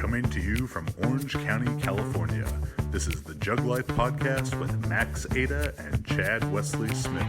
coming to you from Orange County, California. This is the Jug Life Podcast with Max Ada and Chad Wesley Smith.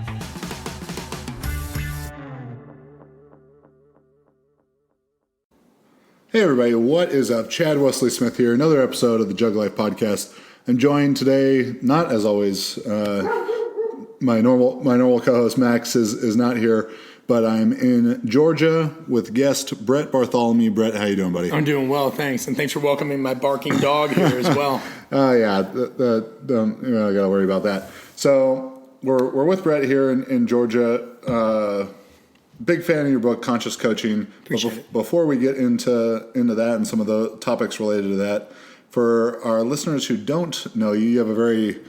Hey everybody, what is up? Chad Wesley Smith here, another episode of the Jug Life Podcast. I'm joined today, not as always, my normal co-host Max is not here, but I'm in Georgia with guest Brett Bartholomew. Brett, how you doing, buddy? I'm doing well, thanks, and thanks for welcoming my barking dog here as well. Yeah, I gotta worry about that. So we're with Brett here in Georgia. Big fan of your book, Conscious Coaching. Before we get into that and some of the topics related to that, for our listeners who don't know you, you have a very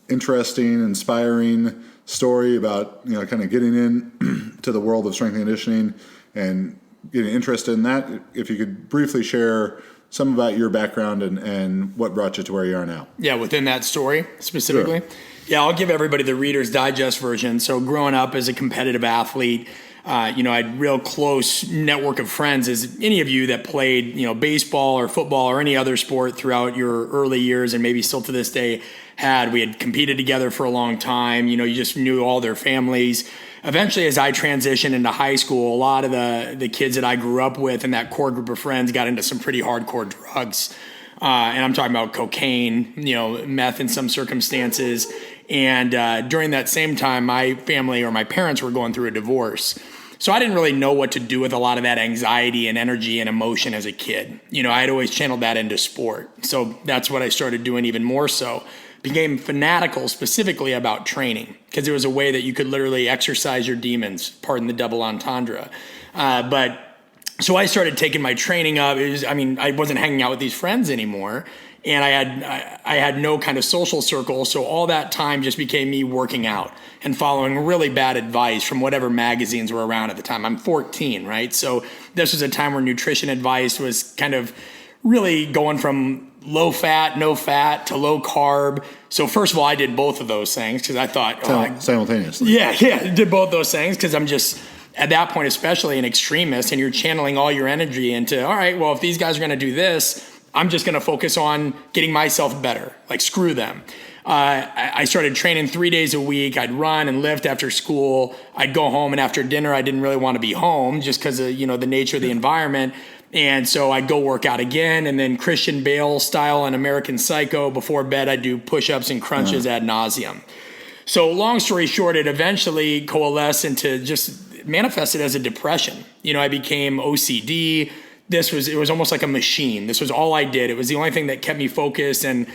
interesting, inspiring story about kind of getting in to the world of strength and conditioning and getting interested in that. If you could briefly share some about your background and what brought you to where you are now. Yeah, within that story specifically. Sure. Yeah, I'll give everybody the Reader's Digest version. So growing up as a competitive athlete, I had a real close network of friends, as any of you that played, baseball or football or any other sport throughout your early years and maybe still to this day had. We had competed together for a long time. You just knew all their families. Eventually, as I transitioned into high school, a lot of the kids that I grew up with and that core group of friends got into some pretty hardcore drugs. And I'm talking about cocaine, meth in some circumstances. And during that same time, my family or my parents were going through a divorce. So I didn't really know what to do with a lot of that anxiety and energy and emotion as a kid. I had always channeled that into sport. So that's what I started doing even more so. Became fanatical specifically about training because it was a way that you could literally exercise your demons, pardon the double entendre. So I started taking my training up. I wasn't hanging out with these friends anymore. And I had no kind of social circle, so all that time just became me working out and following really bad advice from whatever magazines were around at the time. I'm 14, right? So this was a time where nutrition advice was kind of really going from low fat, no fat to low carb. So first of all, I did both of those things because I thought... simultaneously. Yeah, I did both those things because I'm just... At that point, especially an extremist, and you're channeling all your energy into, all right, well, if these guys are going to do this, I'm just going to focus on getting myself better. Like, screw them. I started training 3 days a week. I'd run and lift after school. I'd go home, and after dinner, I didn't really want to be home just because of, the nature of the environment. And so I'd go work out again, and then Christian Bale style and American Psycho. Before bed, I'd do push-ups and crunches ad nauseum. So long story short, it eventually coalesced into just manifested as a depression. I became OCD. It was almost like a machine. This was all I did. It was the only thing that kept me focused and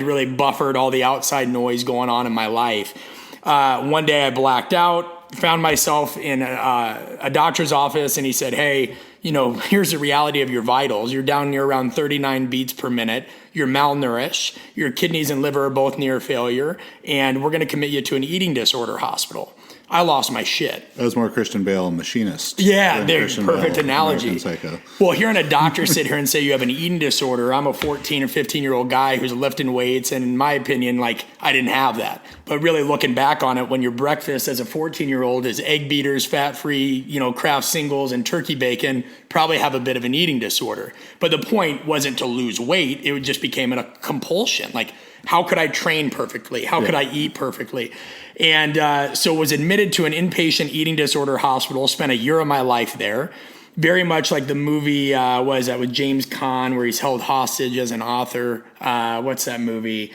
really buffered all the outside noise going on in my life. One day I blacked out, found myself in a doctor's office, and he said, hey, here's the reality of your vitals. You're down near around 39 beats per minute. You're malnourished. Your kidneys and liver are both near failure, and we're going to commit you to an eating disorder hospital. I lost my shit. That was more Christian Bale, Machinist. Yeah, perfect analogy. Psycho. Well, hearing a doctor sit here and say you have an eating disorder, I'm a 14 or 15-year-old guy who's lifting weights, and in my opinion, I didn't have that. But really looking back on it, when your breakfast as a 14-year-old is egg beaters, fat-free, Kraft singles, and turkey bacon, probably have a bit of an eating disorder. But the point wasn't to lose weight. It just became a compulsion. How could I train perfectly? How could I eat perfectly? And so was admitted to an inpatient eating disorder hospital, spent a year of my life there. Very much like the movie, with James Caan, where he's held hostage as an author. What's that movie?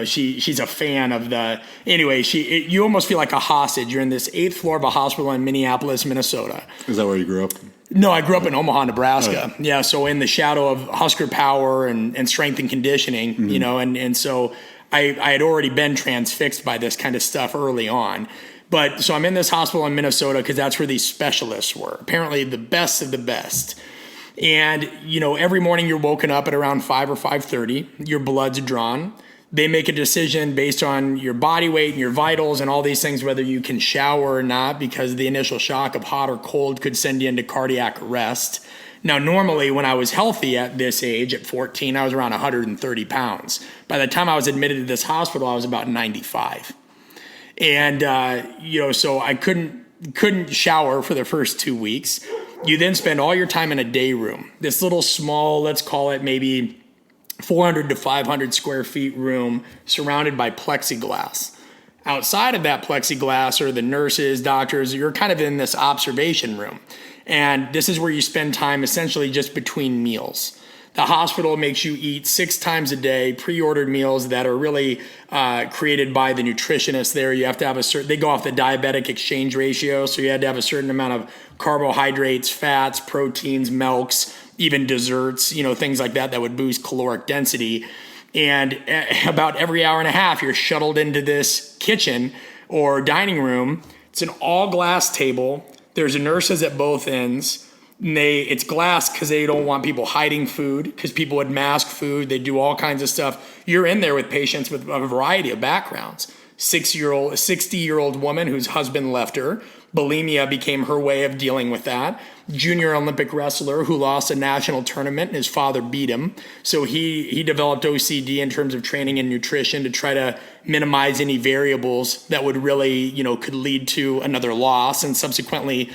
She's a fan of you almost feel like a hostage. You're in this 8th floor of a hospital in Minneapolis, Minnesota. Is that where you grew up? No, I grew up in Omaha, Nebraska. Oh, yeah, so in the shadow of Husker Power and strength and conditioning, and so I had already been transfixed by this kind of stuff early on. But so I'm in this hospital in Minnesota because that's where these specialists were, apparently the best of the best. And, every morning you're woken up at around 5 or 5:30, your blood's drawn. They make a decision based on your body weight and your vitals and all these things, whether you can shower or not, because the initial shock of hot or cold could send you into cardiac arrest. Now, normally when I was healthy at this age, at 14, I was around 130 pounds. By the time I was admitted to this hospital, I was about 95. And, so I couldn't shower for the first 2 weeks. You then spend all your time in a day room, this little small, let's call it maybe 400 to 500 square feet room surrounded by plexiglass. Outside of that plexiglass are the nurses, doctors. You're kind of in this observation room. And this is where you spend time essentially just between meals. The hospital makes you eat 6 times a day, pre-ordered meals that are really created by the nutritionist there. You have to have they go off the diabetic exchange ratio. So you had to have a certain amount of carbohydrates, fats, proteins, milks, even desserts, things like that would boost caloric density. And about every hour and a half, you're shuttled into this kitchen or dining room. It's an all glass table. There's nurses at both ends. It's glass because they don't want people hiding food, because people would mask food. They do all kinds of stuff. You're in there with patients with a variety of backgrounds. 60-year-old woman whose husband left her. Bulimia became her way of dealing with that. Junior Olympic wrestler who lost a national tournament and his father beat him. So he developed OCD in terms of training and nutrition to try to minimize any variables that would really, could lead to another loss and subsequently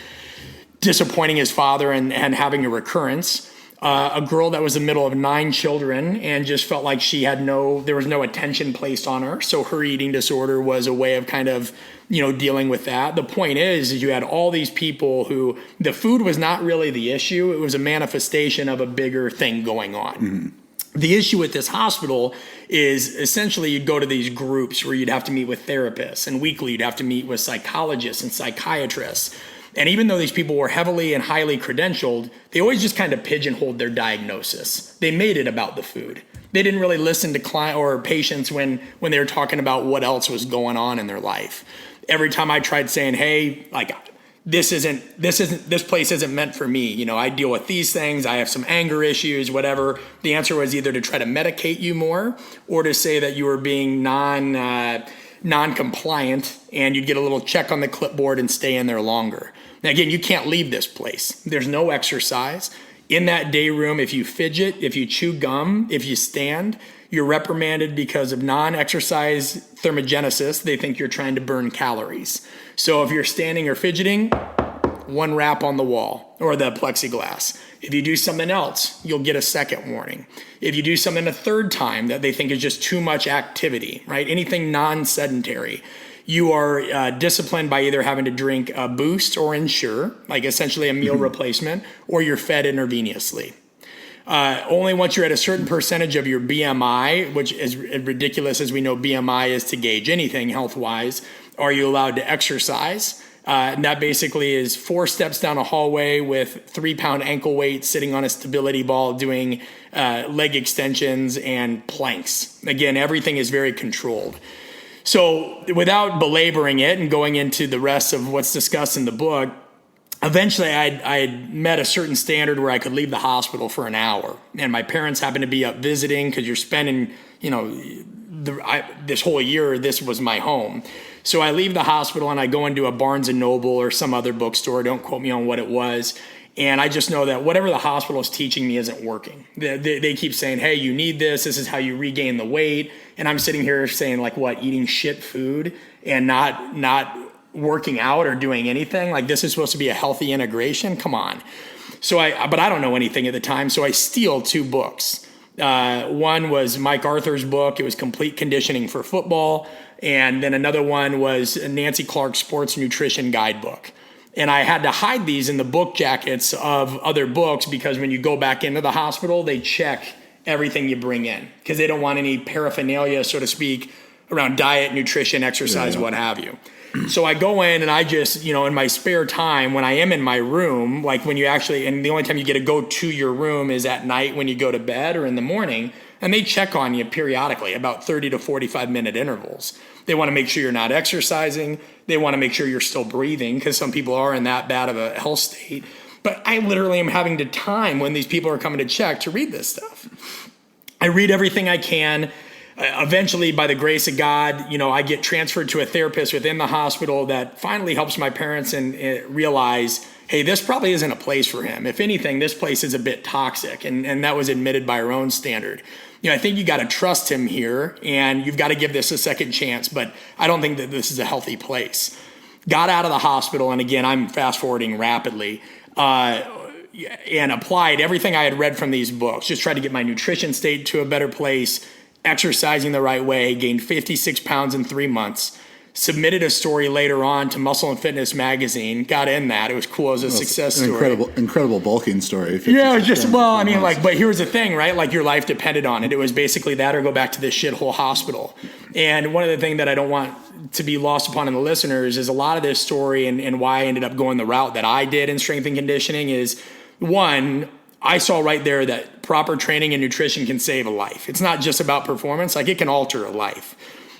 disappointing his father and having a recurrence. A girl that was the middle of 9 children and just felt like there was no attention placed on her. So her eating disorder was a way of kind of, dealing with that. The point is you had all these people who the food was not really the issue. It was a manifestation of a bigger thing going on. Mm-hmm. The issue with this hospital is essentially you'd go to these groups where you'd have to meet with therapists, and weekly you'd have to meet with psychologists and psychiatrists. And even though these people were heavily and highly credentialed, they always just kind of pigeonholed their diagnosis. They made it about the food. They didn't really listen to client or patients when they were talking about what else was going on in their life. Every time I tried saying, hey, like, this place isn't meant for me. I deal with these things. I have some anger issues, whatever. The answer was either to try to medicate you more or to say that you were being non-compliant, and you'd get a little check on the clipboard and stay in there longer. Now, again, you can't leave this place. There's no exercise. In that day room, if you fidget, if you chew gum, if you stand, you're reprimanded because of non-exercise thermogenesis. They think you're trying to burn calories. So if you're standing or fidgeting, 1 rap on the wall or the plexiglass. If you do something else, you'll get a second warning. If you do something a third time that they think is just too much activity, right? Anything non-sedentary, you are disciplined by either having to drink a boost or Ensure, like essentially a meal replacement, or you're fed intravenously. Only once you're at a certain percentage of your BMI, which is ridiculous as we know BMI is to gauge anything health-wise, are you allowed to exercise. And that basically is 4 steps down a hallway with 3-pound ankle weight sitting on a stability ball doing leg extensions and planks. Again, everything is very controlled. So without belaboring it and going into the rest of what's discussed in the book, eventually I met a certain standard where I could leave the hospital for an hour. And my parents happened to be up visiting because you're spending, this whole year, this was my home. So I leave the hospital and I go into a Barnes & Noble or some other bookstore. Don't quote me on what it was. And I just know that whatever the hospital is teaching me isn't working. They keep saying, hey, you need this. This is how you regain the weight. And I'm sitting here saying, like, what, eating shit food and not working out or doing anything? Like, this is supposed to be a healthy integration? Come on. But I don't know anything at the time. So I steal 2 books. One was Mike Arthur's book. It was Complete Conditioning for Football. And then another one was Nancy Clark's Sports Nutrition Guidebook. And I had to hide these in the book jackets of other books because when you go back into the hospital, they check everything you bring in because they don't want any paraphernalia, so to speak, around diet, nutrition, exercise, what have you. So I go in and I just, in my spare time, when I am in my room, like when you actually, and the only time you get to go to your room is at night when you go to bed or in the morning, and they check on you periodically, about 30 to 45-minute intervals. They want to make sure you're not exercising. They want to make sure you're still breathing because some people are in that bad of a health state. But I literally am having the time when these people are coming to check to read this stuff. I read everything I can. Eventually, by the grace of God, I get transferred to a therapist within the hospital that finally helps my parents and realize, hey, this probably isn't a place for him. If anything, this place is a bit toxic. And that was admitted by our own standard. I think you got to trust him here and you've got to give this a second chance. But I don't think that this is a healthy place. Got out of the hospital. And again, I'm fast forwarding rapidly. and applied everything I had read from these books, just tried to get my nutrition state to a better place, exercising the right way, gained 56 pounds in 3 months, submitted a story later on to Muscle and Fitness magazine, got in that. It was cool as a success story. Incredible bulking story. Yeah, but here's the thing, right? Like your life depended on it. It was basically that or go back to this shithole hospital. And one of the things that I don't want to be lost upon in the listeners is a lot of this story and why I ended up going the route that I did in strength and conditioning is, one, I saw right there that proper training and nutrition can save a life. It's not just about performance, like it can alter a life.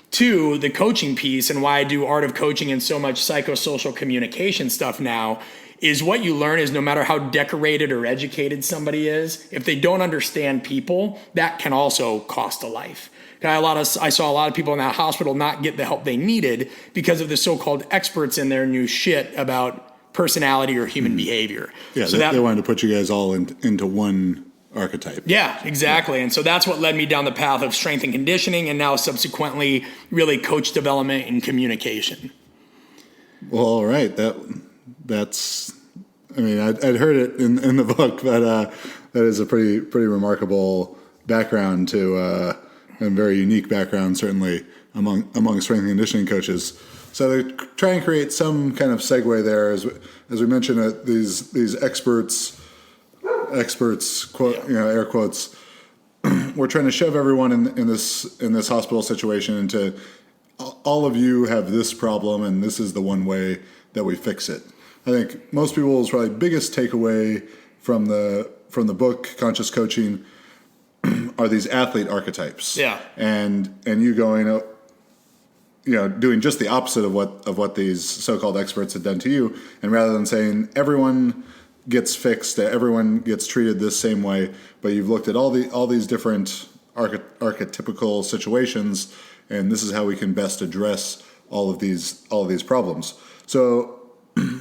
Two, the coaching piece and why I do art of coaching and so much psychosocial communication stuff now is what you learn is no matter how decorated or educated somebody is, if they don't understand people, that can also cost a life. I saw a lot of people in that hospital not get the help they needed because of the so-called experts in their new shit about personality or human behavior. Yeah, so they wanted to put you guys all into one archetype. Yeah, exactly. And so that's what led me down the path of strength and conditioning and now subsequently really coach development and communication. Well, all right. That's I'd heard it in the book, but that is a pretty remarkable background and very unique background, certainly among strength and conditioning coaches. So they try and create some kind of segue there, as we mentioned, these experts, quote, air quotes. We're trying to shove everyone in this hospital situation into all of you have this problem, and this is the one way that we fix it. I think most people's probably biggest takeaway from the book Conscious Coaching are these athlete archetypes. Yeah. And you going, doing just the opposite of what these so-called experts had done to you, and rather than saying everyone gets fixed, everyone gets treated this same way, but you've looked at all these different archetypical situations, and this is how we can best address all of these problems. So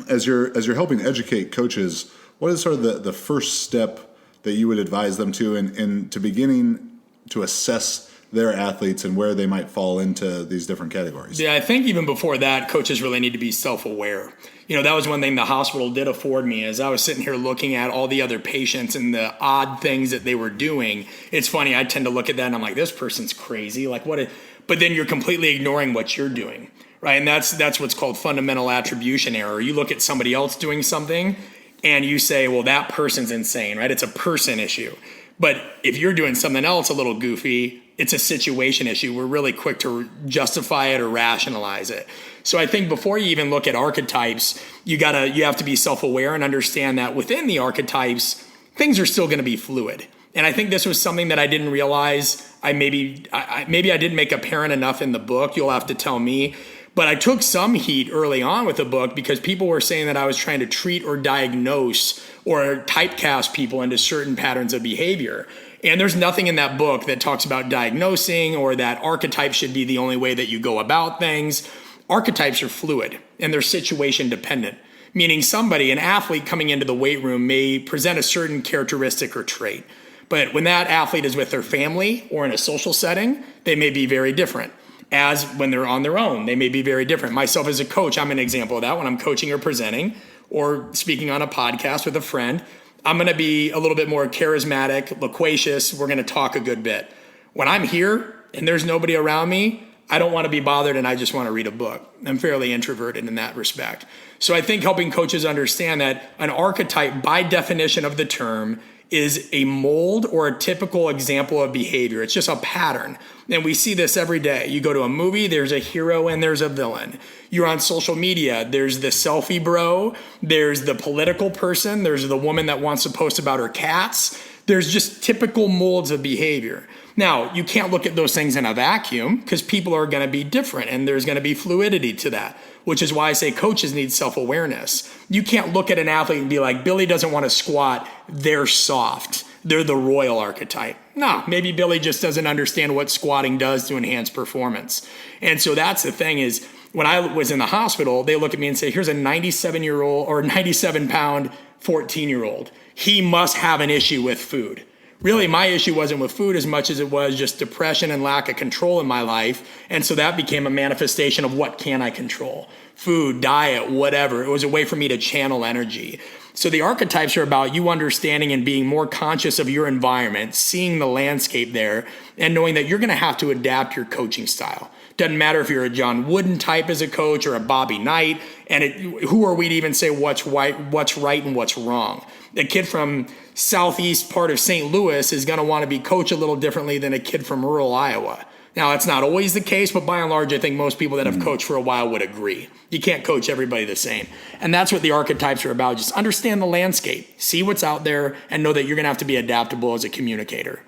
as you're helping educate coaches, what is sort of the first step that you would advise them to in to beginning to assess their athletes and where they might fall into these different categories? Yeah, I think even before that, coaches really need to be self-aware. That was one thing the hospital did afford me as I was sitting here looking at all the other patients and the odd things that they were doing. It's funny, I tend to look at that and I'm like, this person's crazy. Like but then you're completely ignoring what you're doing, right? And that's what's called fundamental attribution error. You look at somebody else doing something and you say, well, that person's insane, right? It's a person issue. But if you're doing something else a little goofy, it's a situation issue. We're really quick to justify it or rationalize it. So I think before you even look at archetypes, you have to be self-aware and understand that within the archetypes, things are still going to be fluid. And I think this was something that I didn't realize. Maybe I didn't make apparent enough in the book. You'll have to tell me. But I took some heat early on with the book because people were saying that I was trying to treat or diagnose or typecast people into certain patterns of behavior. And there's nothing in that book that talks about diagnosing or that archetypes should be the only way that you go about things. Archetypes are fluid and they're situation dependent, meaning an athlete coming into the weight room may present a certain characteristic or trait. But when that athlete is with their family or in a social setting, they may be very different. As when they're on their own, they may be very different. Myself as a coach, I'm an example of that. When I'm coaching or presenting or speaking on a podcast with a friend, I'm going to be a little bit more charismatic, loquacious. We're going to talk a good bit. When I'm here and there's nobody around me, I don't want to be bothered and I just want to read a book. I'm fairly introverted in that respect. So I think helping coaches understand that an archetype, by definition of the term, is a mold or a typical example of behavior. It's just a pattern. And we see this every day. You go to a movie, there's a hero and there's a villain. You're on social media, there's the selfie bro, there's the political person, there's the woman that wants to post about her cats. There's just typical molds of behavior. Now, you can't look at those things in a vacuum because people are going to be different and there's going to be fluidity to that, which is why I say coaches need self-awareness. You can't look at an athlete and be like, Billy doesn't want to squat, they're soft. They're the royal archetype. No, maybe Billy just doesn't understand what squatting does to enhance performance. And so that's the thing is, when I was in the hospital, they look at me and say, here's a 97-year-old or 97-pound 14-year-old. He must have an issue with food. Really, my issue wasn't with food as much as it was just depression and lack of control in my life. And so that became a manifestation of what can I control. food, diet, whatever. It was a way for me to channel energy. So the archetypes are about you understanding and being more conscious of your environment, seeing the landscape there, and knowing that you're going to have to adapt your coaching style. Doesn't matter if you're a John Wooden type as a coach or a Bobby Knight, and who are we to even say what's right and what's wrong? A kid from southeast part of St. Louis is going to want to be coached a little differently than a kid from rural Iowa. Now, that's not always the case, but by and large, I think most people that have coached for a while would agree. You can't coach everybody the same. And that's what the archetypes are about. Just understand the landscape, see what's out there, and know that you're going to have to be adaptable as a communicator.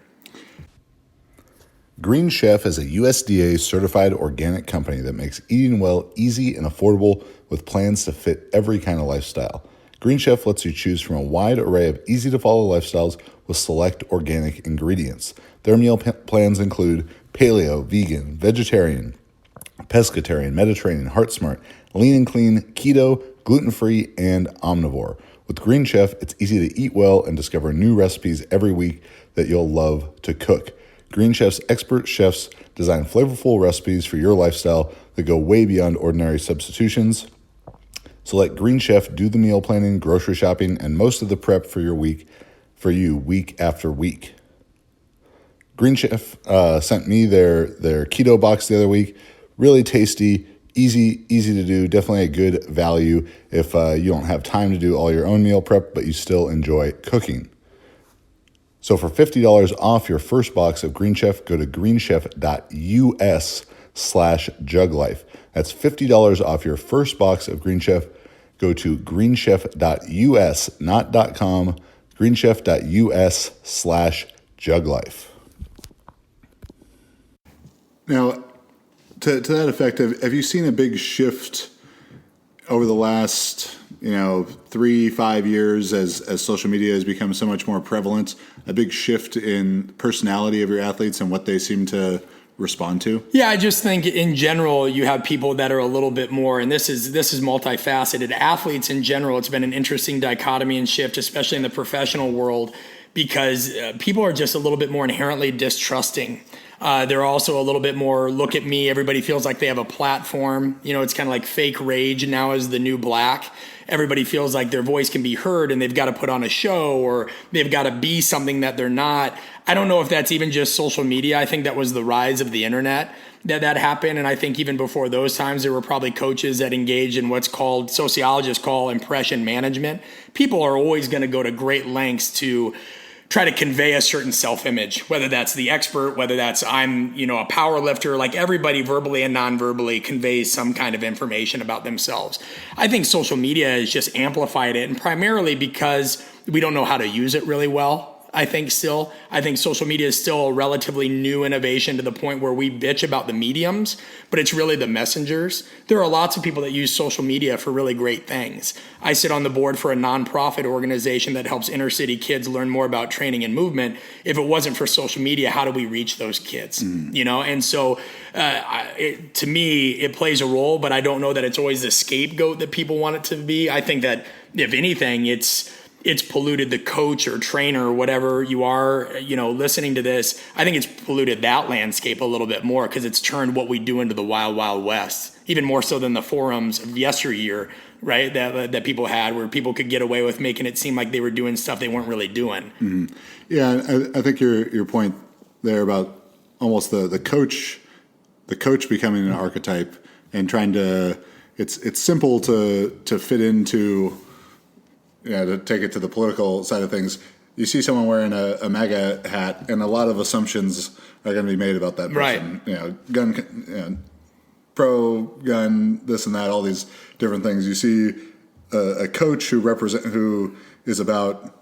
Green Chef is a USDA certified organic company that makes eating well easy and affordable with plans to fit every kind of lifestyle. Green Chef lets you choose from a wide array of easy-to-follow lifestyles with select organic ingredients. Their meal plans include paleo, vegan, vegetarian, pescatarian, Mediterranean, heart smart, lean and clean, keto, gluten-free, and omnivore. With Green Chef, it's easy to eat well and discover new recipes every week that you'll love to cook. Green Chef's expert chefs design flavorful recipes for your lifestyle that go way beyond ordinary substitutions. So let Green Chef do the meal planning, grocery shopping, and most of the prep for you week after week. Green Chef sent me their keto box the other week. Really tasty, easy to do. Definitely a good value if you don't have time to do all your own meal prep, but you still enjoy cooking. So for $50 off your first box of Green Chef, go to greenchef.us/juglife. That's $50 off your first box of Green Chef. Go to greenchef.us, not .com, greenchef.us/juglife. Now, to that effect, have you seen a big shift over the last 3-5 years as social media has become so much more prevalent? A big shift in personality of your athletes and what they seem to respond to? Yeah, I just think in general you have people that are a little bit more, and this is multifaceted. Athletes in general, it's been an interesting dichotomy and shift, especially in the professional world, because people are just a little bit more inherently distrusting. They're also a little bit more, look at me, everybody feels like they have a platform. It's kind of like fake rage now is the new black. Everybody feels like their voice can be heard and they've got to put on a show or they've got to be something that they're not. I don't know if that's even just social media. I think that was the rise of the internet that happened. And I think even before those times, there were probably coaches that engaged in what's called, sociologists call impression management. People are always going to go to great lengths to try to convey a certain self-image, whether that's the expert, whether that's I'm, a power lifter, like everybody verbally and non-verbally conveys some kind of information about themselves. I think social media has just amplified it, and primarily because we don't know how to use it really well. I think social media is still a relatively new innovation to the point where we bitch about the mediums, but it's really the messengers. There are lots of people that use social media for really great things. I sit on the board for a nonprofit organization that helps inner city kids learn more about training and movement. If it wasn't for social media, how do we reach those kids? And so to me, it plays a role, but I don't know that it's always the scapegoat that people want it to be. I think that if anything, it's polluted the coach or trainer or whatever you are, listening to this. I think it's polluted that landscape a little bit more because it's turned what we do into the wild, wild west, even more so than the forums of yesteryear, right? That people had where people could get away with making it seem like they were doing stuff they weren't really doing. Mm-hmm. Yeah. I think your point there about almost the coach becoming an archetype and trying to, it's simple to fit into, to take it to the political side of things. You see someone wearing a MAGA hat, and a lot of assumptions are going to be made about that person. Right. Gun, pro-gun, this and that, all these different things. You see a coach who is about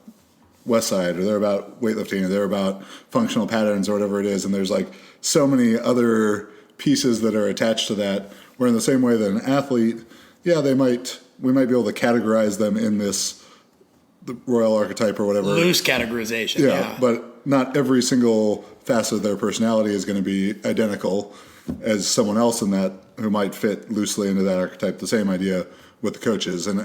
West Side, or they're about weightlifting, or they're about functional patterns, or whatever it is, and there's like so many other pieces that are attached to that. Where in the same way that an athlete, we might be able to categorize them in the royal archetype or whatever. Loose categorization. Yeah, but not every single facet of their personality is going to be identical as someone else in that who might fit loosely into that archetype. The same idea with the coaches. And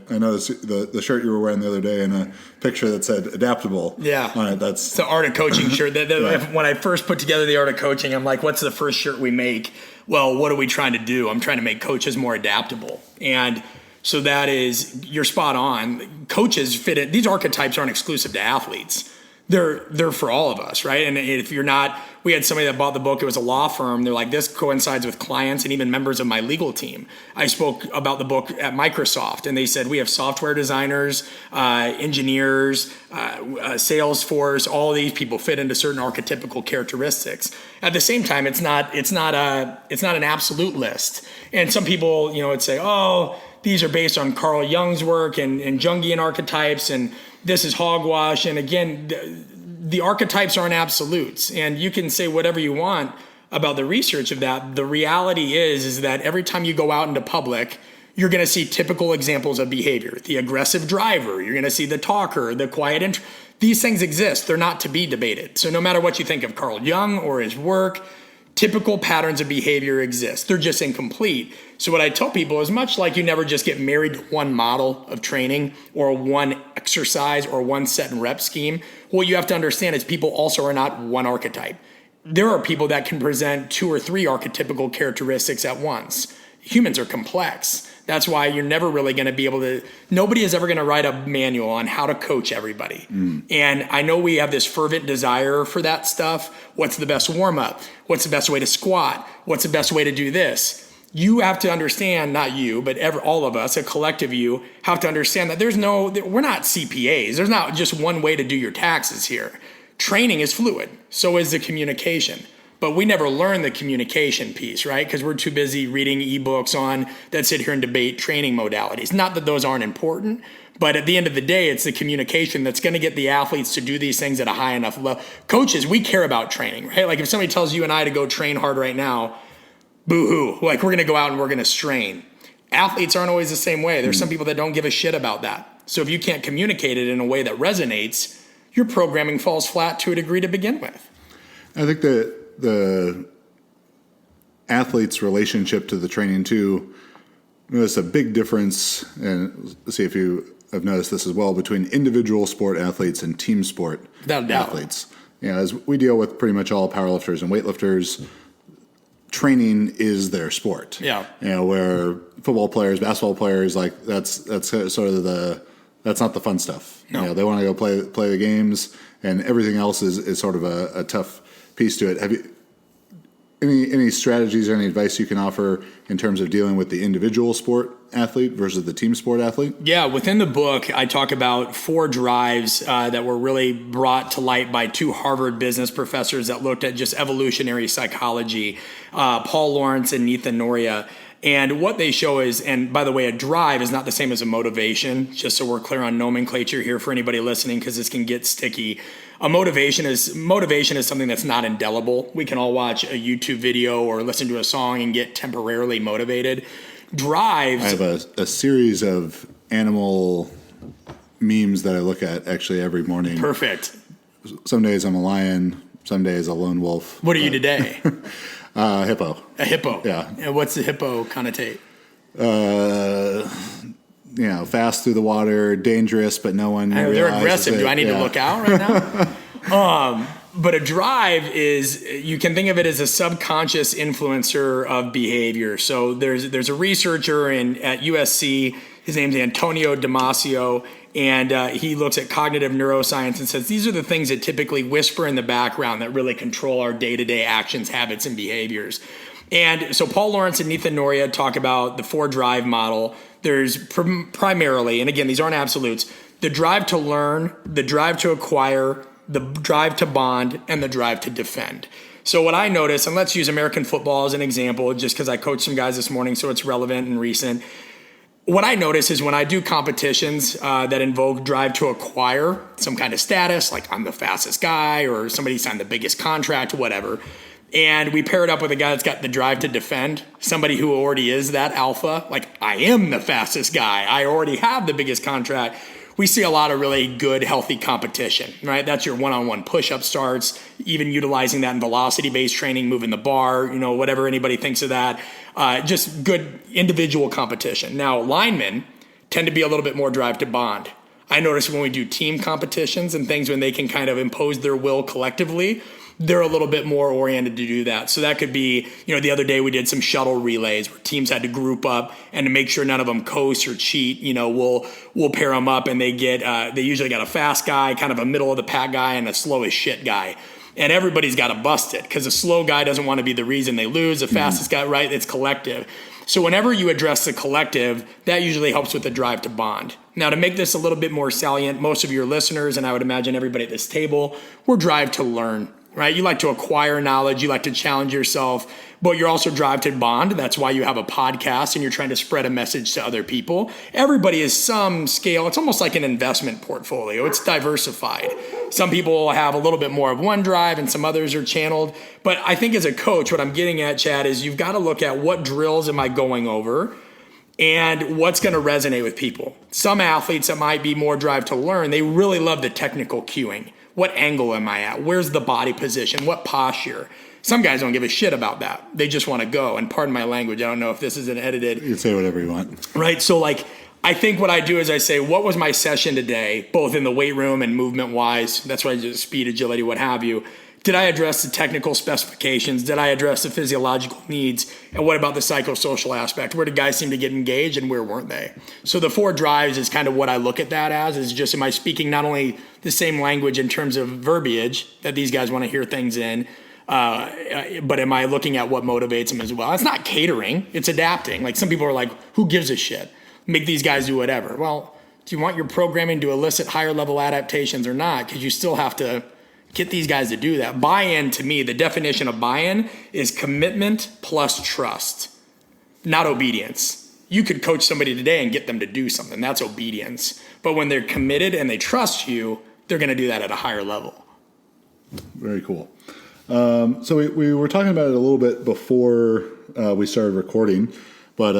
I noticed the shirt you were wearing the other day in a picture that said adaptable on it. It's the Art of Coaching shirt. When I first put together the Art of Coaching, I'm like, what's the first shirt we make? Well, what are we trying to do? I'm trying to make coaches more adaptable. And so you're spot on. Coaches fit in. These archetypes aren't exclusive to athletes. They're for all of us, right? And if you're not, we had somebody that bought the book. It was a law firm. They're like, this coincides with clients and even members of my legal team. I spoke about the book at Microsoft, and they said we have software designers, engineers, Salesforce. All of these people fit into certain archetypical characteristics. At the same time, it's not an absolute list. And some people, would say, oh, these are based on Carl Jung's work and Jungian archetypes, and this is hogwash. And again, the archetypes aren't absolutes, and you can say whatever you want about the research of that. The reality is that every time you go out into public, you're going to see typical examples of behavior. The aggressive driver, you're going to see the talker, the quiet. These things exist. They're not to be debated. So no matter what you think of Carl Jung or his work, typical patterns of behavior exist. They're just incomplete. So what I tell people is, much like you never just get married to one model of training or one exercise or one set and rep scheme, what you have to understand is people also are not one archetype. There are people that can present 2 or 3 archetypical characteristics at once. Humans are complex. That's why you're never really going to be able to, nobody is ever going to write a manual on how to coach everybody. And I know we have this fervent desire for that stuff. What's the best warm up? What's the best way to squat? What's the best way to do this? You have to understand, not you, but all of us, a collective you, have to understand that we're not CPAs. There's not just one way to do your taxes here. Training is fluid. So is the communication. But we never learn the communication piece, right? Because we're too busy reading ebooks that sit here and debate training modalities. Not that those aren't important, but at the end of the day, it's the communication that's going to get the athletes to do these things at a high enough level. Coaches, we care about training, right? Like if somebody tells you and I to go train hard right now, boo-hoo. Like we're going to go out and we're going to strain. Athletes aren't always the same way. There's some people that don't give a shit about that. So if you can't communicate it in a way that resonates, your programming falls flat to a degree to begin with. I think that the athlete's relationship to the training too, there's a big difference, and let's see if you have noticed this as well, between individual sport athletes and team sport athletes. As we deal with pretty much all powerlifters and weightlifters, training is their sport. Where football players, basketball players, like that's sort of that's not the fun stuff. No. They want to go play the games, and everything else is sort of a tough piece to it. Have you any strategies or any advice you can offer in terms of dealing with the individual sport athlete versus the team sport athlete? Yeah, within the book, I talk about 4 drives that were really brought to light by 2 Harvard business professors that looked at just evolutionary psychology, Paul Lawrence and Nathan Noria. And what they show is, and by the way, a drive is not the same as a motivation, just so we're clear on nomenclature here for anybody listening, because this can get sticky. A motivation is something that's not indelible. We can all watch a YouTube video or listen to a song and get temporarily motivated. Drives. I have a series of animal memes that I look at actually every morning. Perfect. Some days I'm a lion, some days a lone wolf. What are you today? Hippo. A hippo. Yeah. And what's the hippo connotate? Fast through the water, dangerous, but no one realizes they're aggressive. it. Do I need to look out right now? But a drive is, you can think of it as a subconscious influencer of behavior. So there's a researcher at USC. His name's Antonio Damasio, and he looks at cognitive neuroscience and says these are the things that typically whisper in the background that really control our day-to-day actions, habits, and behaviors. And so Paul Lawrence and Nathan Noria talk about the 4 drive model. There's primarily, and again, these aren't absolutes, the drive to learn, the drive to acquire, the drive to bond, and the drive to defend. So what I notice, and let's use American football as an example, just because I coached some guys this morning, so it's relevant and recent. What I notice is when I do competitions that invoke drive to acquire some kind of status, like I'm the fastest guy or somebody signed the biggest contract, whatever, and we pair it up with a guy that's got the drive to defend, somebody who already is that alpha, like I am the fastest guy, I already have the biggest contract, we see a lot of really good, healthy competition, right? That's your one-on-one push-up starts, even utilizing that in velocity-based training, moving the bar, whatever anybody thinks of that. Just good individual competition. Now, linemen tend to be a little bit more drive to bond. I notice when we do team competitions and things when they can kind of impose their will collectively, they're a little bit more oriented to do that. So that could be, the other day we did some shuttle relays where teams had to group up, and to make sure none of them coast or cheat, we'll pair them up, and they usually got a fast guy, kind of a middle of the pack guy, and a slow as shit guy. And everybody's got to bust it, because the slow guy doesn't want to be the reason they lose. The fastest guy, right? It's collective. So whenever you address the collective, that usually helps with the drive to bond. Now, to make this a little bit more salient, most of your listeners, and I would imagine everybody at this table, we're drive to learn, right? You like to acquire knowledge. You like to challenge yourself, but you're also drive to bond. That's why you have a podcast and you're trying to spread a message to other people. Everybody is some scale. It's almost like an investment portfolio. It's diversified. Some people have a little bit more of one drive and some others are channeled. But I think as a coach, what I'm getting at, Chad, is you've got to look at what drills am I going over and what's going to resonate with people. Some athletes that might be more drive to learn, they really love the technical cueing. What angle am I at? Where's the body position? What posture? Some guys don't give a shit about that. They just want to go. And pardon my language, I don't know if this is an edited. You can say whatever you want. Right. So I think what I do is I say, what was my session today, both in the weight room and movement wise? That's why I do speed, agility, what have you. Did I address the technical specifications? Did I address the physiological needs? And what about the psychosocial aspect? Where did guys seem to get engaged and where weren't they? So the 4 drives is kind of what I look at that as, is just, am I speaking not only the same language in terms of verbiage that these guys want to hear things in, but am I looking at what motivates them as well? It's not catering, it's adapting. Like, some people are like, who gives a shit? Make these guys do whatever. Well, do you want your programming to elicit higher level adaptations or not? Because you still have to get these guys to do that. Buy-in, to me, the definition of buy-in is commitment plus trust, not obedience. You could coach somebody today and get them to do something. That's obedience. But when they're committed and they trust you, they're going to do that at a higher level. Very cool. So we were talking about it a little bit before we started recording, but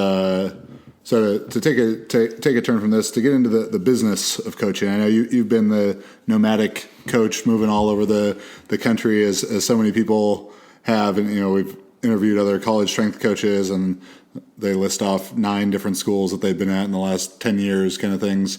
so to take a turn from this, to get into the business of coaching. I know you've been the nomadic coach moving all over the country as so many people have, and we've interviewed other college strength coaches, and they list off 9 different schools that they've been at in the last 10 years, kind of things.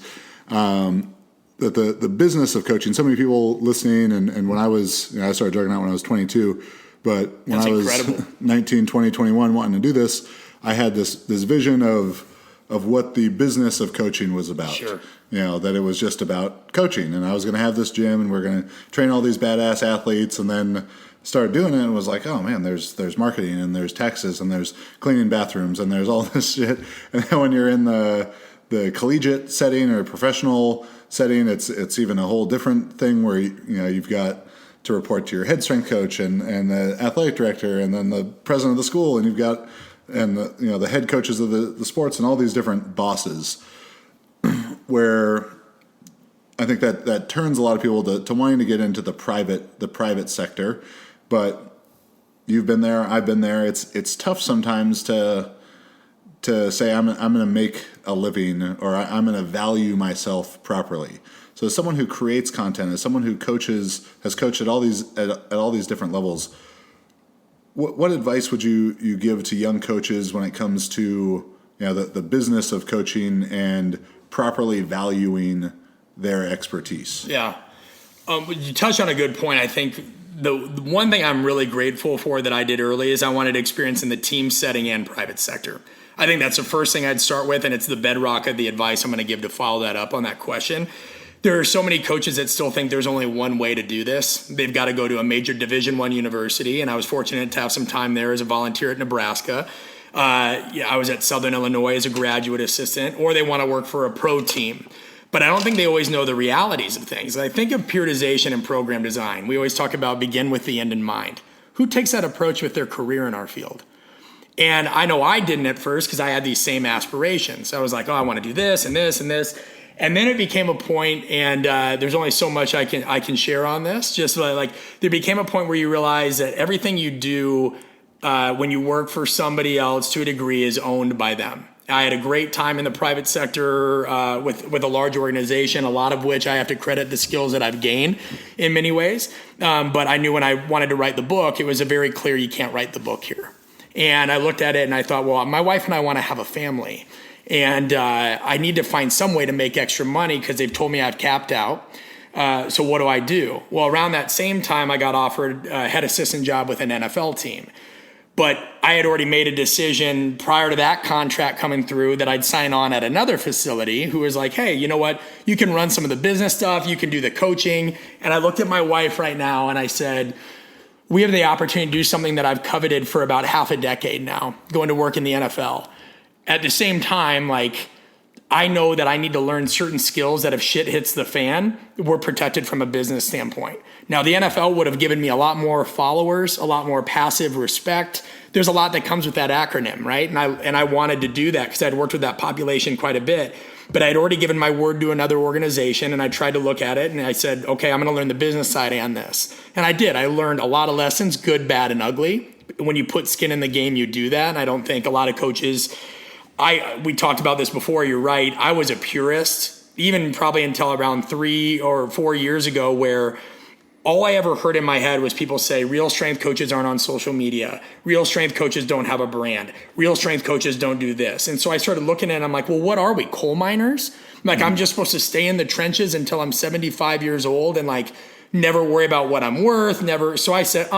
That the business of coaching, so many people listening, and when I was, I started juggling out when I was 22, but when I was incredible. 19, 20, 21, wanting to do this, I had this vision of what the business of coaching was about. Sure. That it was just about coaching, and I was going to have this gym, and we're going to train all these badass athletes, and then started doing it and was like, oh man, there's marketing, and there's taxes, and there's cleaning bathrooms, and there's all this shit. And then when you're in the collegiate setting or professional setting, it's even a whole different thing where you've got to report to your head strength coach and the athletic director, and then the president of the school, and you've got the head coaches of the sports, and all these different bosses. Where I think that turns a lot of people to wanting to get into the private sector, but you've been there, I've been there. It's tough sometimes to say I'm going to make a living, or I'm going to value myself properly. So as someone who creates content, as someone who has coached at all these different levels, what advice would you give to young coaches when it comes to the business of coaching and properly valuing their expertise? Yeah. You touched on a good point. I think the one thing I'm really grateful for that I did early is I wanted experience in the team setting and private sector. I think that's the first thing I'd start with, and it's the bedrock of the advice I'm going to give to follow that up on that question. There are so many coaches that still think there's only one way to do this. They've got to go to a major Division I university, and I was fortunate to have some time there as a volunteer at Nebraska. I was at Southern Illinois as a graduate assistant, or they want to work for a pro team. But I don't think they always know the realities of things. I think of periodization and program design. We always talk about begin with the end in mind. Who takes that approach with their career in our field? And I know I didn't at first because I had these same aspirations. I was like, oh, I want to do this and this and this. And then it became a point, and there's only so much I can share on this. Just like there became a point where you realize that everything you do when you work for somebody else to a degree is owned by them. I had a great time in the private sector with a large organization, a lot of which I have to credit the skills that I've gained in many ways. But I knew when I wanted to write the book, it was a very clear you can't write the book here. And I looked at it and I thought, well, my wife and I want to have a family. And I need to find some way to make extra money because they've told me I've capped out. So what do I do? Well, around that same time, I got offered a head assistant job with an NFL team. But I had already made a decision prior to that contract coming through that I'd sign on at another facility who was like, hey, you know what? You can run some of the business stuff. You can do the coaching. And I looked at my wife right now and I said, we have the opportunity to do something that I've coveted for about half a decade now, going to work in the NFL. At the same time, like, I know that I need to learn certain skills that if shit hits the fan, we're protected from a business standpoint. Now, the NFL would have given me a lot more followers, a lot more passive respect. There's a lot that comes with that acronym, right? And I wanted to do that because I'd worked with that population quite a bit. But I'd already given my word to another organization, and I tried to look at it, and I said, okay, I'm going to learn the business side and this. And I did. I learned a lot of lessons, good, bad, and ugly. When you put skin in the game, you do that. And I don't think a lot of coaches... we talked about this before, you're right. I was a purist, even probably until around 3 or 4 years ago, where all I ever heard in my head was people say, real strength coaches aren't on social media. Real strength coaches don't have a brand. Real strength coaches don't do this. And so I started looking at it and I'm like, well, what are we, coal miners? Like, I'm just supposed to stay in the trenches until I'm 75 years old and like never worry about what I'm worth, never. So I said,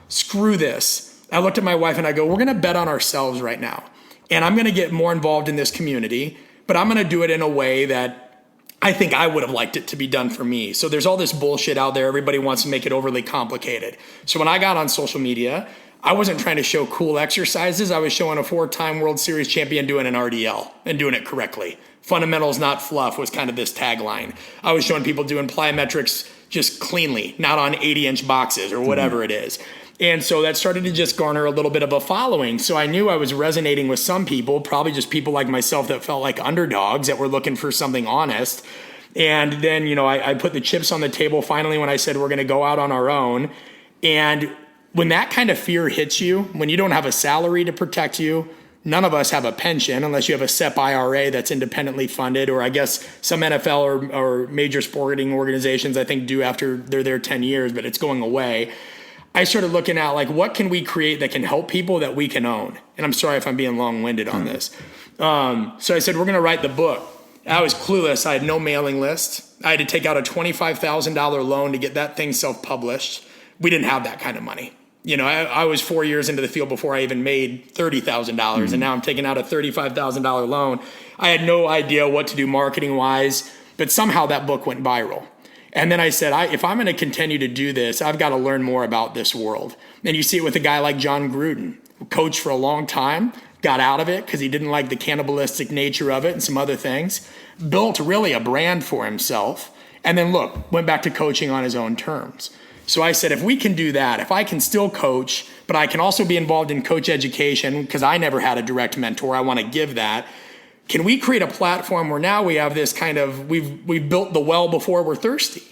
screw this. I looked at my wife and I go, we're going to bet on ourselves right now. And I'm going to get more involved in this community, but I'm going to do it in a way that I think I would have liked it to be done for me. So there's all this bullshit out there. Everybody wants to make it overly complicated. So when I got on social media, I wasn't trying to show cool exercises. I was showing a 4-time World Series champion doing an RDL and doing it correctly. Fundamentals, not fluff, was kind of this tagline. I was showing people doing plyometrics just cleanly, not on 80-inch boxes or whatever it is. And so that started to just garner a little bit of a following. So I knew I was resonating with some people, probably just people like myself that felt like underdogs that were looking for something honest. And then, I put the chips on the table finally when I said we're going to go out on our own. And when that kind of fear hits you, when you don't have a salary to protect you, none of us have a pension unless you have a SEP IRA that's independently funded, or I guess some NFL or major sporting organizations I think do after they're there 10 years, but it's going away. I started looking at like, what can we create that can help people that we can own? And I'm sorry if I'm being long-winded on this. So I said, we're going to write the book. I was clueless. I had no mailing list. I had to take out a $25,000 loan to get that thing self-published. We didn't have that kind of money. I was 4 years into the field before I even made $30,000, and now I'm taking out a $35,000 loan. I had no idea what to do marketing-wise, but somehow that book went viral. And then I said, if I'm going to continue to do this, I've got to learn more about this world. And you see it with a guy like John Gruden, who coached for a long time, got out of it because he didn't like the cannibalistic nature of it and some other things, built really a brand for himself, and then went back to coaching on his own terms. So I said, if we can do that, if I can still coach, but I can also be involved in coach education because I never had a direct mentor, I want to give that. Can we create a platform where now we have this kind of, we've built the well before we're thirsty?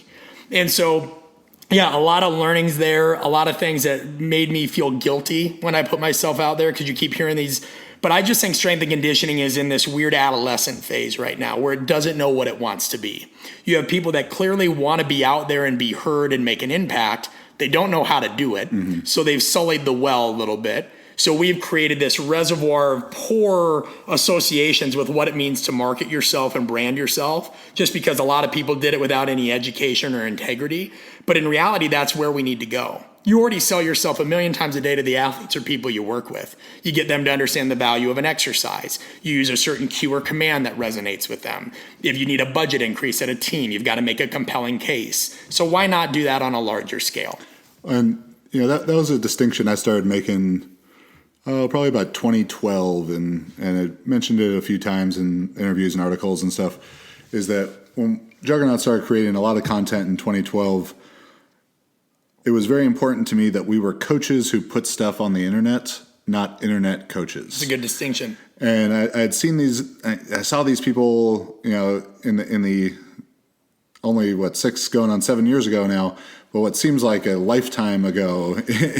And so, a lot of learnings there, a lot of things that made me feel guilty when I put myself out there because you keep hearing these. But I just think strength and conditioning is in this weird adolescent phase right now where it doesn't know what it wants to be. You have people that clearly want to be out there and be heard and make an impact. They don't know how to do it. So they've sullied the well a little bit. So we've created this reservoir of poor associations with what it means to market yourself and brand yourself, just because a lot of people did it without any education or integrity. But in reality, that's where we need to go. You already sell yourself 1,000,000 times a day to the athletes or people you work with. You get them to understand the value of an exercise. You use a certain cue or command that resonates with them. If you need a budget increase at a team, you've got to make a compelling case. So why not do that on a larger scale? And that was a distinction I started making probably about 2012, and I mentioned it a few times in interviews and articles and stuff, is that when Juggernaut started creating a lot of content in 2012, it was very important to me that we were coaches who put stuff on the internet, not internet coaches. It's a good distinction. And I had seen I saw these people, in the only 6 going on 7 years ago now, but what seems like a lifetime ago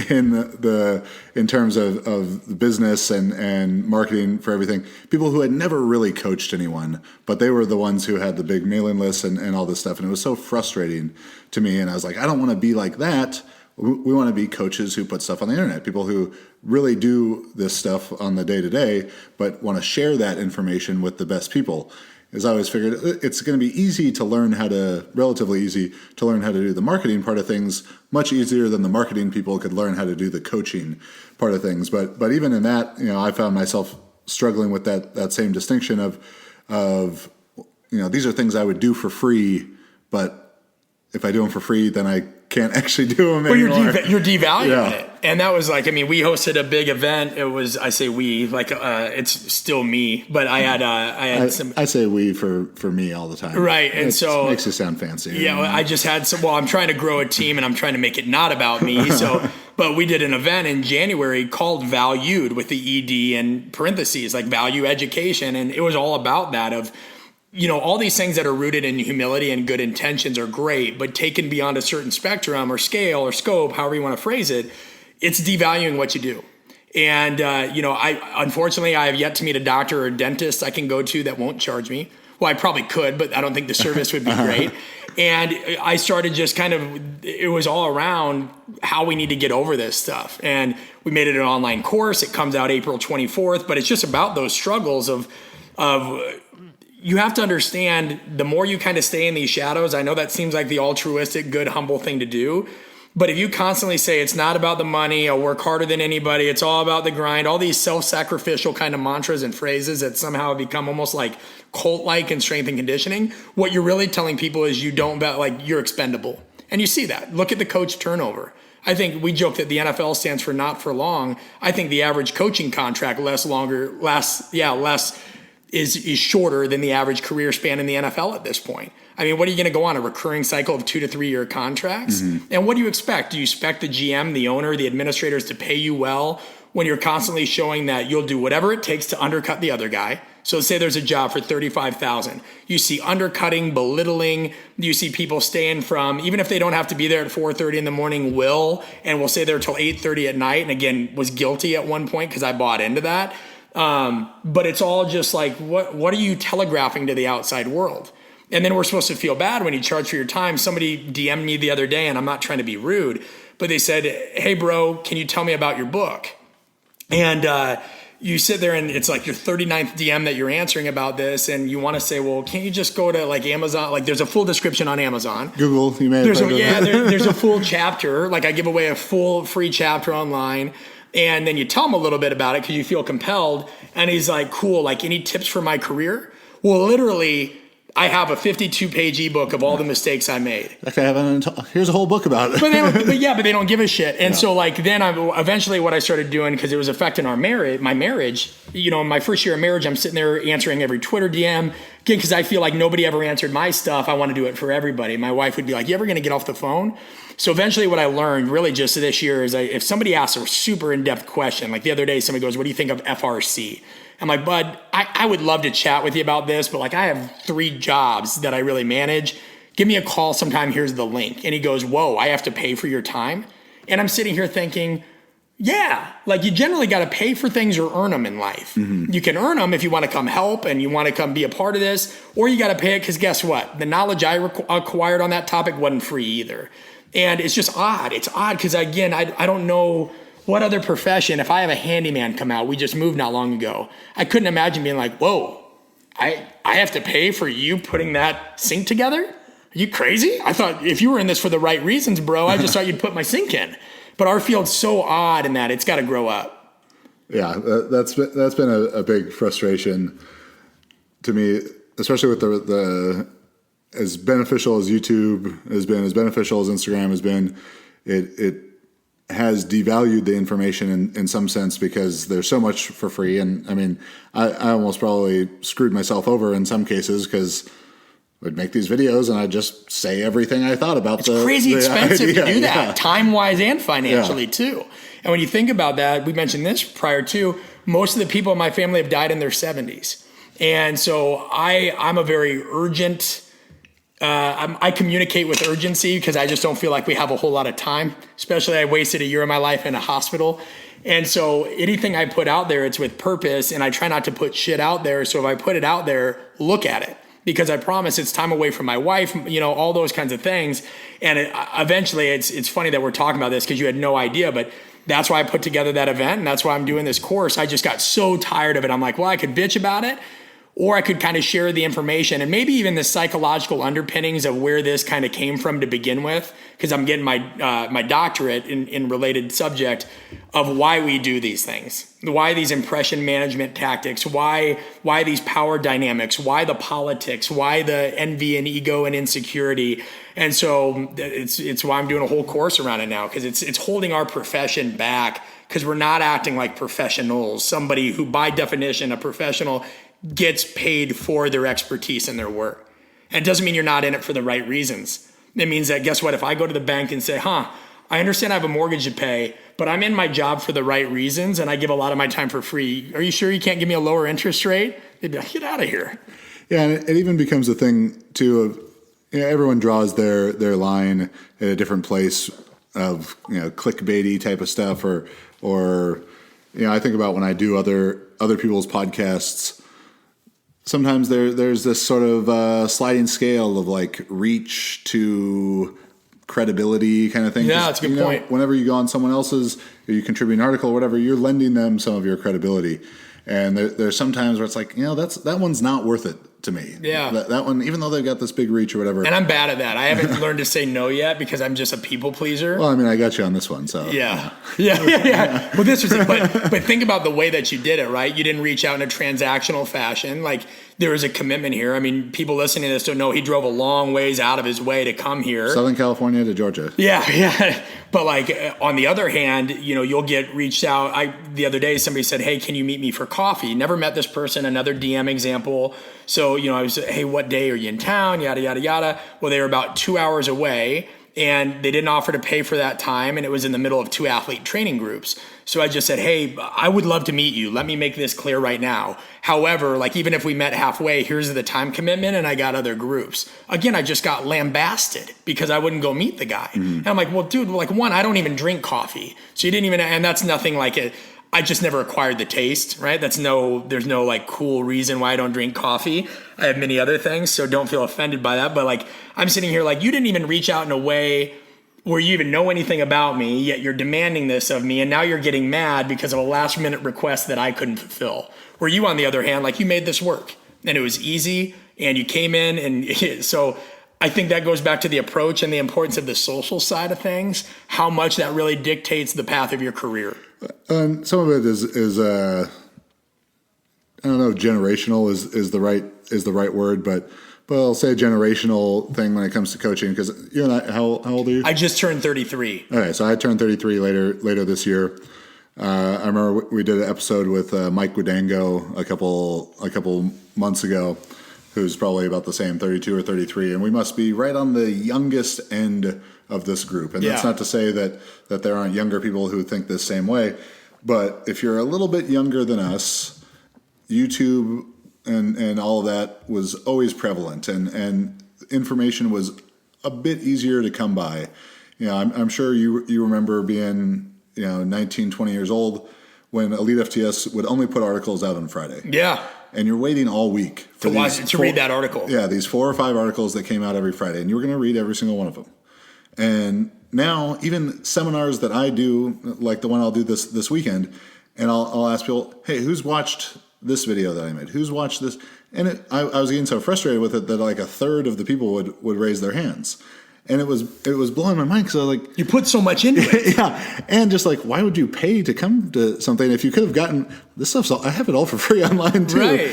in terms of business and marketing for everything. People who had never really coached anyone, but they were the ones who had the big mailing lists and all this stuff. And it was so frustrating to me. And I was like, I don't want to be like that. We want to be coaches who put stuff on the internet, people who really do this stuff on the day-to-day, but want to share that information with the best people. is I always figured it's going to be relatively easy to learn how to do the marketing part of things, much easier than the marketing people could learn how to do the coaching part of things. But even in that, I found myself struggling with that same distinction of these are things I would do for free, but if I do them for free, then I can't actually do them anymore. You're devaluing it. And that was like, we hosted a big event. It was, I say we, like, it's still me, but I had some. I say we for me all the time. Right. And so. It makes you sound fancy. Yeah. I just had I'm trying to grow a team and I'm trying to make it not about me. So, but we did an event in January called Valued with the ED and parentheses, like value education. And it was all about that of, all these things that are rooted in humility and good intentions are great, but taken beyond a certain spectrum or scale or scope, however you want to phrase it, it's devaluing what you do. And, unfortunately, I have yet to meet a doctor or a dentist I can go to that won't charge me. Well, I probably could, but I don't think the service would be great. And I started just it was all around how we need to get over this stuff. And we made it an online course. It comes out April 24th, but it's just about those struggles of you have to understand the more you kind of stay in these shadows. I know that seems like the altruistic, good, humble thing to do. But if you constantly say it's not about the money, I'll work harder than anybody, it's all about the grind, all these self-sacrificial kind of mantras and phrases that somehow have become almost like cult-like in strength and conditioning, what you're really telling people is you're expendable. And you see that. Look at the coach turnover. I think we joke that the NFL stands for not for long. I think the average coaching contract is shorter than the average career span in the NFL at this point. What are you going to go on, a recurring cycle of 2 to 3 year contracts? Mm-hmm. And what do you expect? Do you expect the GM, the owner, the administrators to pay you well when you're constantly showing that you'll do whatever it takes to undercut the other guy? So say there's a job for $35,000. You see undercutting, belittling. You see people staying from, even if they don't have to be there at 4:30 in the morning, and will stay there till 8:30 at night. And again, was guilty at one point because I bought into that. But it's all just like, what are you telegraphing to the outside world? And then we're supposed to feel bad when you charge for your time. Somebody DM'd me the other day, and I'm not trying to be rude, but they said, hey bro, can you tell me about your book? And, you sit there and it's like your 39th DM that you're answering about this. And you want to say, well, can't you just go to like Amazon? Like there's a full description on Amazon. Google, you may have there's a full chapter. Like I give away a full free chapter online. And then you tell him a little bit about it because you feel compelled. And he's like, cool, like any tips for my career? Well, literally, I have a 52-page ebook of all the mistakes I made. Here's a whole book about it. But they don't give a shit. And so like then eventually what I started doing, because it was affecting my marriage, my first year of marriage, I'm sitting there answering every Twitter DM. Again, because I feel like nobody ever answered my stuff. I want to do it for everybody. My wife would be like, you ever going to get off the phone? So eventually what I learned really just this year is if somebody asks a super in-depth question, like the other day somebody goes, what do you think of FRC? I'm like, bud, I would love to chat with you about this, but like I have 3 jobs that I really manage. Give me a call sometime. Here's the link. And he goes, whoa, I have to pay for your time? And I'm sitting here thinking, yeah, like you generally got to pay for things or earn them in life. Mm-hmm. You can earn them if you want to come help and you want to come be a part of this, or you got to pay it because guess what? The knowledge I acquired on that topic wasn't free either. And it's just odd. It's odd because, again, I don't know what other profession, if I have a handyman come out, we just moved not long ago, I couldn't imagine being like, whoa, I have to pay for you putting that sink together? Are you crazy? I thought if you were in this for the right reasons, bro, I just thought you'd put my sink in. But our field's so odd in that it's got to grow up. Yeah, that's been a big frustration to me, especially with the as beneficial as YouTube has been, as beneficial as Instagram has been, it has devalued the information in some sense because there's so much for free. And I mean, I almost probably screwed myself over in some cases because I'd make these videos and I'd just say everything I thought about it's crazy expensive to do that, time-wise and financially too. And when you think about that, we mentioned this prior to, most of the people in my family have died in their 70s. And so I'm a very urgent, I communicate with urgency because I just don't feel like we have a whole lot of time, especially I wasted a year of my life in a hospital. And so anything I put out there, it's with purpose, and I try not to put shit out there. So if I put it out there, look at it, because I promise it's time away from my wife, all those kinds of things. And eventually it's funny that we're talking about this because you had no idea, but that's why I put together that event. And that's why I'm doing this course. I just got so tired of it. I'm like, well, I could bitch about it, or I could kind of share the information and maybe even the psychological underpinnings of where this kind of came from to begin with, because I'm getting my doctorate in related subject of why we do these things, why these impression management tactics, why these power dynamics, why the politics, why the envy and ego and insecurity. And so it's why I'm doing a whole course around it now, because it's holding our profession back, because we're not acting like professionals. Somebody who, by definition, a professional, gets paid for their expertise and their work. And it doesn't mean you're not in it for the right reasons. It means that, guess what, if I go to the bank and say, I understand I have a mortgage to pay, but I'm in my job for the right reasons and I give a lot of my time for free. Are you sure you can't give me a lower interest rate? They'd be like, get out of here. Yeah, and it even becomes a thing, too, of everyone draws their line at a different place of, clickbaity type of stuff, or I think about when I do other people's podcasts. Sometimes there's this sort of sliding scale of like reach to credibility kind of thing. Yeah, that's a good point. Whenever you go on someone else's, or you contribute an article or whatever, you're lending them some of your credibility. And there's some times where it's like, that one's not worth it to me. Yeah. That one, even though they've got this big reach or whatever. And I'm bad at that. I haven't learned to say no yet because I'm just a people pleaser. Well, I mean, I got you on this one, so. Yeah. Well, this was it. But think about the way that you did it, right? You didn't reach out in a transactional fashion. Like, there was a commitment here. I mean, people listening to this don't know he drove a long ways out of his way to come here. Southern California to Georgia. Yeah. But like, on the other hand, you'll get reached out. The other day, somebody said, hey, can you meet me for coffee? Never met this person, another DM example. So, I was, hey, what day are you in town? Yada, yada, yada. Well, they were about 2 hours away and they didn't offer to pay for that time. And it was in the middle of 2 athlete training groups. So I just said, hey, I would love to meet you. Let me make this clear right now. However, like, even if we met halfway, here's the time commitment and I got other groups. Again, I just got lambasted because I wouldn't go meet the guy. Mm-hmm. And I'm like, well, dude, like, one, I don't even drink coffee. So you didn't even, and that's nothing like it. I just never acquired the taste, right? There's no like cool reason why I don't drink coffee. I have many other things, so don't feel offended by that. But like, I'm sitting here like, you didn't even reach out in a way where you even know anything about me, yet you're demanding this of me, and now you're getting mad because of a last minute request that I couldn't fulfill. Where you, on the other hand, like, you made this work, and it was easy, and you came in, and so I think that goes back to the approach and the importance of the social side of things, how much that really dictates the path of your career. Some of it is I don't know if generational is the right word, but I'll say a generational thing when it comes to coaching, because you and I, how old are you? I just turned 33. Okay, so I turned 33 later this year. I remember we did an episode with Mike Gudango a couple months ago, who's probably about the same, 32 or 33, and we must be right on the youngest end of this group. And that's not to say that there aren't younger people who think the same way, but if you're a little bit younger than us, YouTube and all of that was always prevalent, and information was a bit easier to come by. I'm sure you remember being 19, 20 years old when Elite FTS would only put articles out on Friday. Yeah. And you're waiting all week to read that article. Yeah, these 4 or 5 articles that came out every Friday, and you were going to read every single one of them. And now, even seminars that I do, like the one I'll do this weekend, and I'll ask people, hey, who's watched this video that I made? Who's watched this? And I was getting so frustrated with it that like a third of the people would raise their hands. And it was blowing my mind, because I was like, you put so much into it. Yeah. And just like, why would you pay to come to something if you could have gotten this stuff? I have it all for free online too. Right.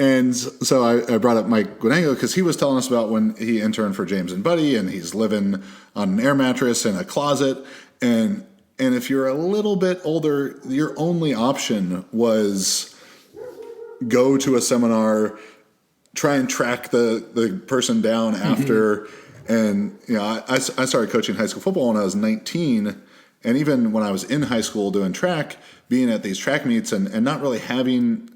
And so I brought up Mike Gudango because he was telling us about when he interned for James and Buddy, and he's living on an air mattress in a closet. And if you're a little bit older, your only option was go to a seminar, try and track the person down after. Mm-hmm. And, I started coaching high school football when I was 19. And even when I was in high school doing track, being at these track meets and not really having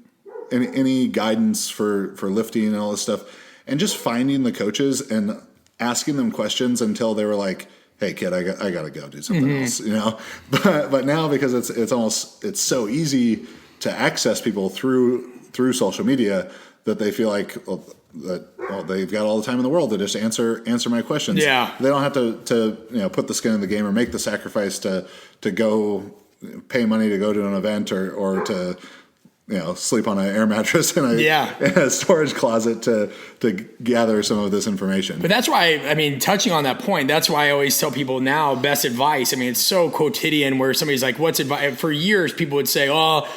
any guidance for lifting and all this stuff, and just finding the coaches and asking them questions until they were like, hey kid, I got to go do something else, but now, because it's so easy to access people through social media, that they feel like they've got all the time in the world to just answer my questions. Yeah. They don't have to put the skin in the game or make the sacrifice to go pay money to go to an event or to sleep on an air mattress in a storage closet to gather some of this information. But that's why, touching on that point, that's why I always tell people now, best advice. It's so quotidian where somebody's like, what's advice? For years, people would say, oh,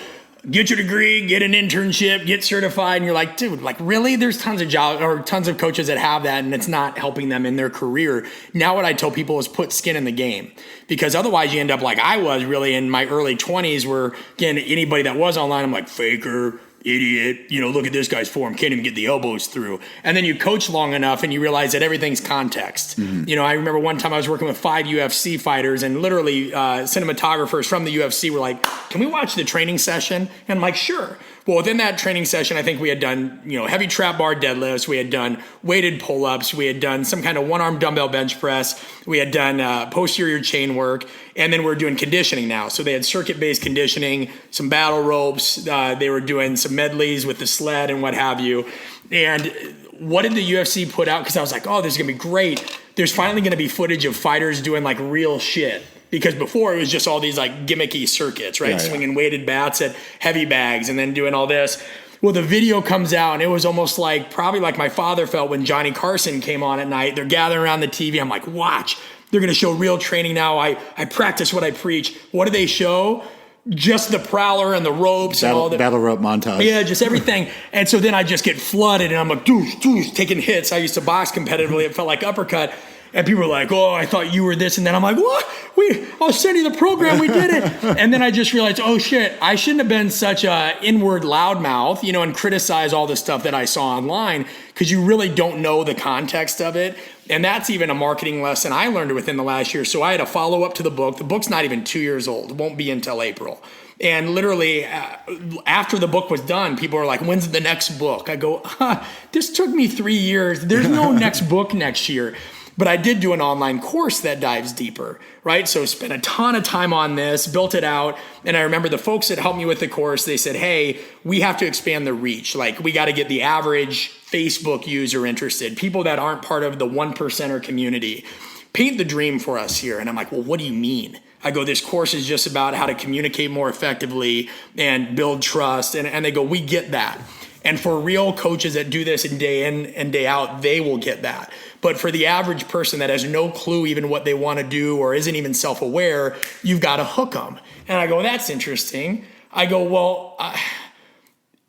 get your degree, get an internship, get certified. And you're like, dude, like really? There's tons of jobs or tons of coaches that have that and it's not helping them in their career. Now what I tell people is put skin in the game, because otherwise you end up like I was really in my early 20s where, again, anybody that was online, I'm like, faker, idiot, look at this guy's form, can't even get the elbows through. And then you coach long enough and you realize that everything's context. Mm-hmm. I remember one time I was working with 5 UFC fighters and literally cinematographers from the UFC were like, can we watch the training session? And I'm like, sure. Well, within that training session, I think we had done, heavy trap bar deadlifts. We had done weighted pull-ups. We had done some kind of one-arm dumbbell bench press. We had done posterior chain work. And then we're doing conditioning now. So they had circuit-based conditioning, some battle ropes. They were doing some medleys with the sled and what have you. And what did the UFC put out? Because I was like, oh, this is going to be great. There's finally going to be footage of fighters doing like real shit. Because before it was just all these like gimmicky circuits, right? Swinging weighted bats at heavy bags and then doing all this. Well, the video comes out and it was almost like probably like my father felt when Johnny Carson came on at night. They're gathering around the TV. I'm like, watch. They're going to show real training now. I practice what I preach. What do they show? Just the prowler and the ropes and all the battle rope montage. Yeah, just everything. And so then I just get flooded and I'm like, doosh, taking hits. I used to box competitively. It felt like uppercut. And people were like, oh, I thought you were this. And then I'm like, what? I'll send you the program. We did it. And then I just realized, oh, shit, I shouldn't have been such a inward loudmouth, and criticize all the stuff that I saw online, because you really don't know the context of it. And that's even a marketing lesson I learned within the last year. So I had a follow-up to the book. The book's not even 2 years old. It won't be until April. And literally, after the book was done, people were like, when's the next book? I go, this took me 3 years. There's no next book next year. But I did do an online course that dives deeper, right? So spent a ton of time on this, built it out. And I remember the folks that helped me with the course, they said, hey, we have to expand the reach. Like, we got to get the average Facebook user interested, people that aren't part of the 1%er community. Paint the dream for us here. And I'm like, well, what do you mean? I go, this course is just about how to communicate more effectively and build trust. And they go, we get that. And for real coaches that do this in and day out, they will get that. But for the average person that has no clue even what they want to do or isn't even self-aware, you've got to hook them. And I go, that's interesting. I go, well,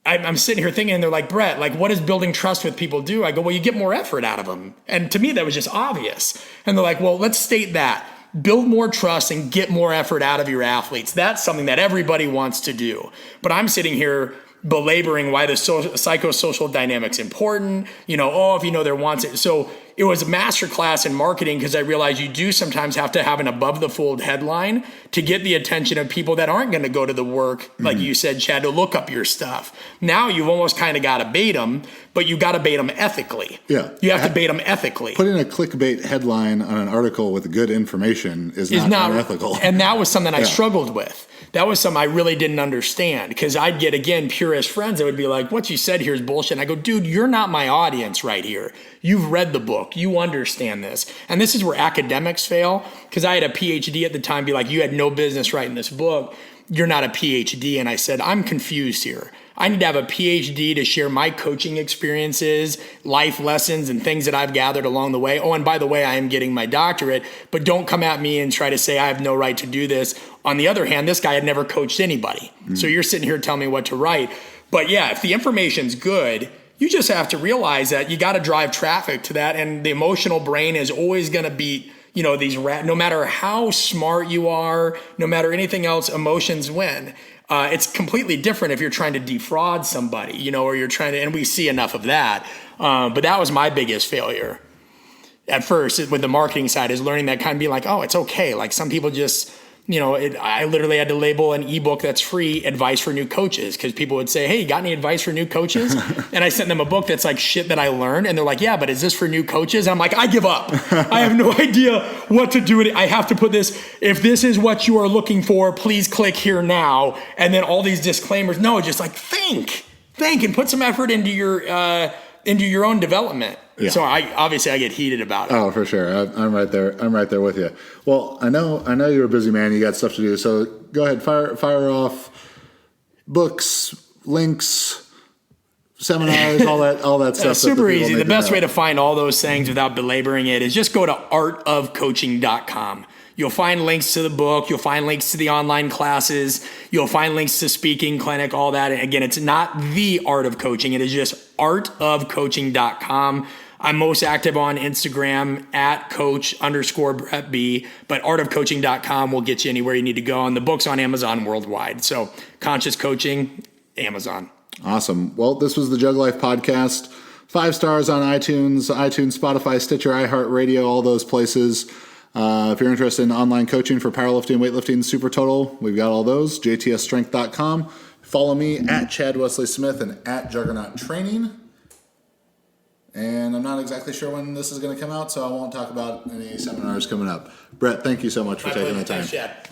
I'm sitting here thinking, and they're like, Brett, like, what does building trust with people do? I go, well, you get more effort out of them. And to me, that was just obvious. And they're like, well, let's state that. Build more trust and get more effort out of your athletes. That's something that everybody wants to do. But I'm sitting here belaboring why the psychosocial dynamic's important, if you know their wants it. So it was a masterclass in marketing, because I realized you do sometimes have to have an above the fold headline to get the attention of people that aren't going to go to the work, like you said, Chad, to look up your stuff. Now you've almost kind of got to bait them, but you got to bait them ethically. Yeah. You have to bait them ethically. Putting a clickbait headline on an article with good information is not unethical. And that was something I struggled with. That was something I really didn't understand, because I'd get, again, purist friends that would be like, what you said here is bullshit. And I go, dude, you're not my audience right here. You've read the book. You understand this. And this is where academics fail, because I had a PhD at the time be like, you had no business writing this book. You're not a PhD. And I said, I'm confused here. I need to have a PhD to share my coaching experiences, life lessons, and things that I've gathered along the way. Oh, and by the way, I am getting my doctorate, but don't come at me and try to say I have no right to do this. On the other hand, this guy had never coached anybody. So you're sitting here telling me what to write. But yeah, if the information's good, you just have to realize that you got to drive traffic to that. And the emotional brain is always going to beat, no matter how smart you are, no matter anything else, emotions win. It's completely different if you're trying to defraud somebody, or you're trying to, and we see enough of that. But that was my biggest failure at first with the marketing side, is learning that kind of being like, oh, it's okay. Like, some people just, I literally had to label an ebook that's free, advice for new coaches, because people would say, hey, you got any advice for new coaches? And I sent them a book that's like shit that I learned. And they're like, yeah, but is this for new coaches? And I'm like, I give up. I have no idea what to do with it. I have to put this, if this is what you are looking for, please click here now. And then all these disclaimers. No, just like think and put some effort into your own development. Yeah. So I get heated about it. Oh, for sure. I'm right there. I'm right there with you. Well, I know you're a busy man. You got stuff to do. So go ahead, fire off books, links, seminars, all that stuff. Super easy. The best way to find all those things without belaboring it is just go to artofcoaching.com. You'll find links to the book. You'll find links to the online classes. You'll find links to speaking clinic, all that. And again, it's not the art of coaching. It is just artofcoaching.com. I'm most active on Instagram at coach_Brett B, but artofcoaching.com will get you anywhere you need to go. And the book's on Amazon worldwide. So Conscious Coaching, Amazon. Awesome. Well, this was the Jug Life podcast. 5 stars on iTunes, Spotify, Stitcher, iHeartRadio, all those places. If you're interested in online coaching for powerlifting, weightlifting, super total, we've got all those. jtsstrength.com. Follow me at Chad Wesley Smith and at Juggernaut Training. And I'm not exactly sure when this is going to come out, so I won't talk about any seminars coming up. Brett, thank you so much for taking the time. Thanks, Chad.